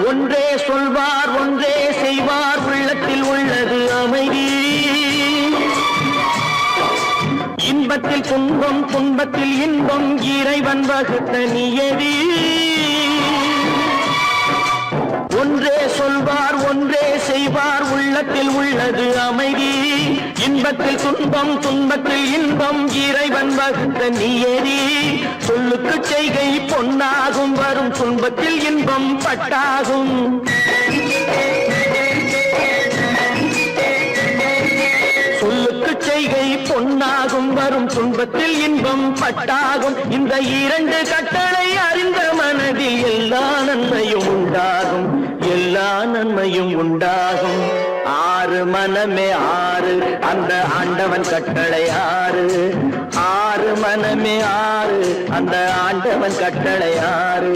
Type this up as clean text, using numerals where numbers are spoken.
ஒன்றே சொல்வார் ஒன்றே செய்வார் உள்ளத்தில் உள்ளது அமைதி இன்பத்தில் துன்பம் துன்பத்தில் இன்பம் இறைவன் வகுத்த நியதி ஒன்றே சொல்வார் ஒன்றே செய்வார் உள்ளத்தில் உள்ளது அமைதி இன்பத்தில் துன்பம் துன்பத்தில் இன்பம் இறைவன் வகுத்த நியதி சொல்லுக்கு செய்கை பொன்னாகும் வரும் துன்பத்தில் இன்பம் பட்டாகும் சொல்லுக்கு செய்கை பொன்னாகும் வரும் துன்பத்தில் இன்பம் பட்டாகும் இந்த இரண்டு கட்டளை அறிந்த மனதில் எல்லா நன்மையும் உண்டாகும் எல்லா நன்மையும் உண்டாகும் ஆறு மனமே ஆறு அந்த ஆண்டவன் கட்டளை ஆறு ஆறு மனமே ஆறு அந்த ஆண்டவன் கட்டளை ஆறு